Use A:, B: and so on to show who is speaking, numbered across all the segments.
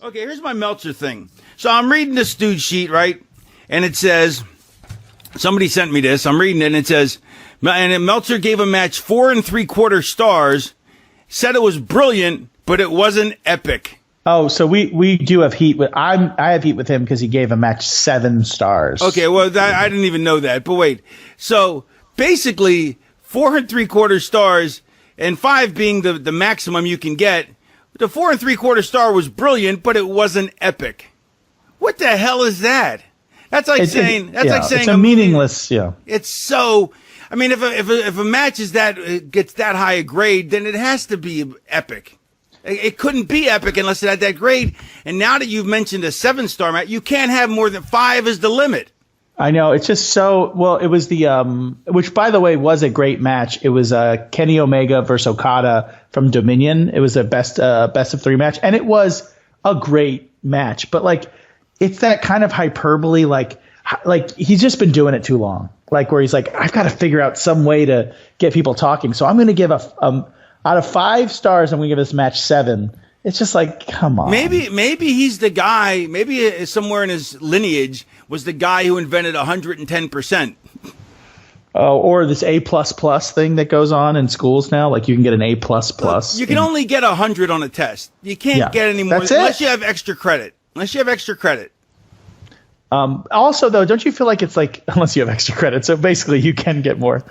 A: Okay, here's my Meltzer thing. So I'm reading this dude's sheet, right? And it says, somebody sent me this. I'm reading it, and it says, and Meltzer gave a match 4 3/4 stars, said it was brilliant, but it wasn't epic.
B: Oh, so we do have heat with I have heat with him because he gave a match 7 stars.
A: Okay, well I didn't even know that. But wait, so basically 4 3/4 stars and 5 being the maximum you can get. The 4 3/4 star was brilliant, but it wasn't epic. What the hell is that? That's like saying
B: it's a meaningless. Yeah,
A: it's so. I mean, if a match is gets that high a grade, then it has to be epic. It couldn't be epic unless it had that grade. And now that you've mentioned a 7-star match, you can't have more than 5 as the limit.
B: I know. It's just so well. It was the which, by the way, was a great match. It was Kenny Omega versus Okada from Dominion. It was a best of 3 match, and it was a great match. But like, it's that kind of hyperbole. Like he's just been doing it too long. Like where he's like, I've got to figure out some way to get people talking. So I'm going to give out of 5 stars, I'm going to give this match 7. It's just like, come on.
A: Maybe he's the guy. Maybe somewhere in his lineage was the guy who invented 110%.
B: Oh, or this A++ thing that goes on in schools now. Like you can get an A++.
A: You can only get 100 on a test. You can't get any more unless you have extra credit.
B: Also, though, don't you feel like it's like unless you have extra credit? So basically, you can get more.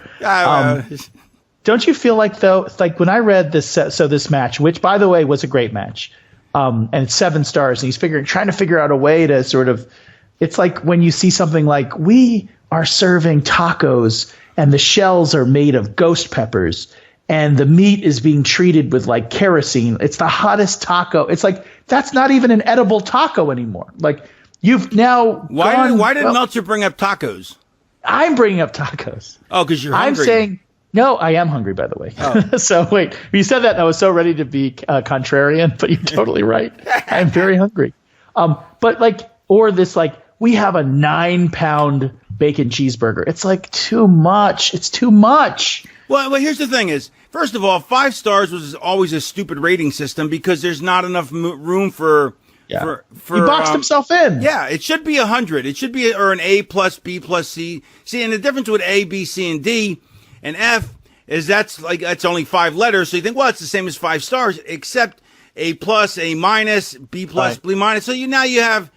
B: Don't you feel like, though, it's like when I read this match, which, by the way, was a great match, and it's 7 stars, and he's trying to figure out a way to sort of, it's like when you see something like, we are serving tacos, and the shells are made of ghost peppers, and the meat is being treated with, like, kerosene. It's the hottest taco. It's like, that's not even an edible taco anymore. Like, you've now
A: Why did Meltzer bring up tacos?
B: I'm bringing up tacos.
A: Oh, because you're hungry.
B: I'm saying... No, I am hungry, by the way. Oh. So wait, when you said that, I was so ready to be contrarian, but you're totally right. I'm very hungry. But like, or this like, we have a 9-pound bacon cheeseburger. It's like too much. It's too much.
A: Well, here's the thing is, first of all, 5 stars was always a stupid rating system because there's not enough room for.
B: Yeah. He boxed himself in.
A: Yeah, it should be 100. It should be or an A plus B plus C. See, and the difference with A, B, C, and D. And F is that's only 5 letters, so you think, well, it's the same as 5 stars, except A plus, A minus, B plus, B minus. So you have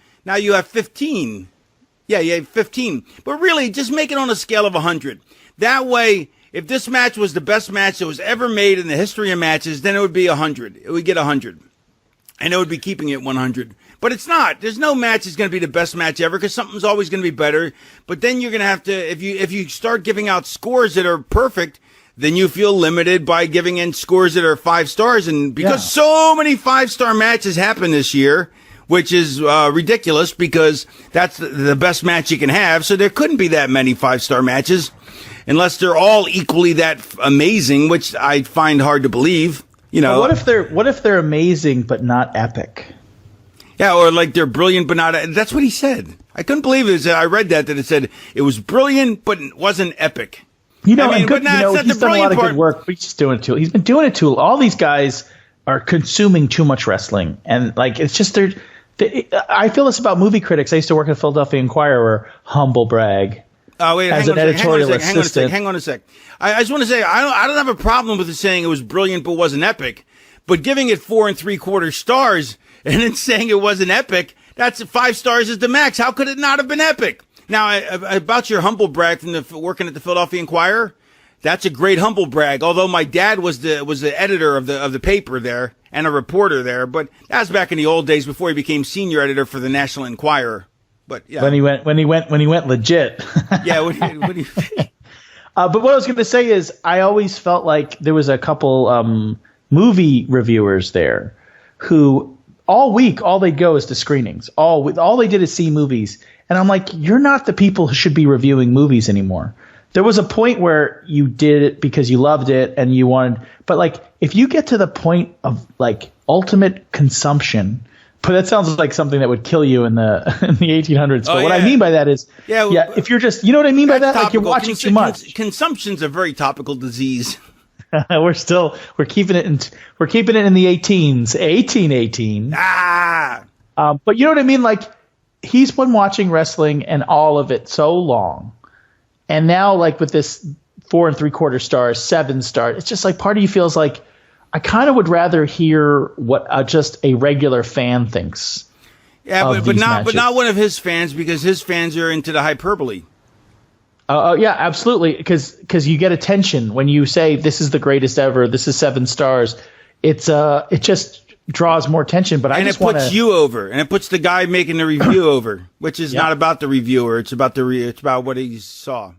A: 15. Yeah, you have 15. But really, just make it on a scale of 100. That way, if this match was the best match that was ever made in the history of matches, then it would be 100. It would get 100, and it would be keeping it 100. But it's not. There's no match that's going to be the best match ever because something's always going to be better. But then you're going to have to, if you start giving out scores that are perfect, then you feel limited by giving in scores that are 5 stars. And because so many 5-star matches happen this year, which is ridiculous because that's the best match you can have. So there couldn't be that many 5-star matches unless they're all equally that amazing, which I find hard to believe. You know,
B: but what if they're amazing but not epic?
A: Yeah, or like they're brilliant, but not. That's what he said. I couldn't believe it. I read that it said it was brilliant, but it wasn't epic.
B: You know, he's done a lot of good work, but he's just doing it too. He's been doing it too. All these guys are consuming too much wrestling, and like it's just I feel this about movie critics. I used to work at Philadelphia Inquirer, humble brag.
A: Oh wait,
B: as an editorial assistant.
A: Hang on a sec. I just want to say I don't have a problem with it saying it was brilliant, but wasn't epic. But giving it 4 3/4 stars. And then saying it wasn't epic, that's 5 stars is the max. How could it not have been epic? Now, about your humble brag from working at the Philadelphia Inquirer, that's a great humble brag. Although my dad was the editor of the paper there and a reporter there, but that was back in the old days before he became senior editor for the National Enquirer. But yeah,
B: when he went legit.
A: Yeah.
B: But what I was going to say is, I always felt like there was a couple movie reviewers there who. All week, all they go is to screenings. All they did is see movies. And I'm like, you're not the people who should be reviewing movies anymore. There was a point where you did it because you loved it and you wanted – but, like, if you get to the point of, like, ultimate consumption – but that sounds like something that would kill you in the 1800s. But what I mean by that is – if you're just – you know what I mean by that? Like you're watching too much.
A: Consumption's a very topical disease.
B: we're keeping it in the 18.
A: Ah.
B: But you know what I mean? Like, he's been watching wrestling and all of it so long, and now like with this 4 3/4 stars, 7 stars, it's just like part of you feels like I kind of would rather hear what just a regular fan thinks.
A: Yeah, but not one of his fans, because his fans are into the hyperbole.
B: Yeah, absolutely. Because you get attention when you say this is the greatest ever. This is 7 stars. It just draws more attention. But
A: it puts you over, and it puts the guy making the review over, which is not about the reviewer. It's about what he saw.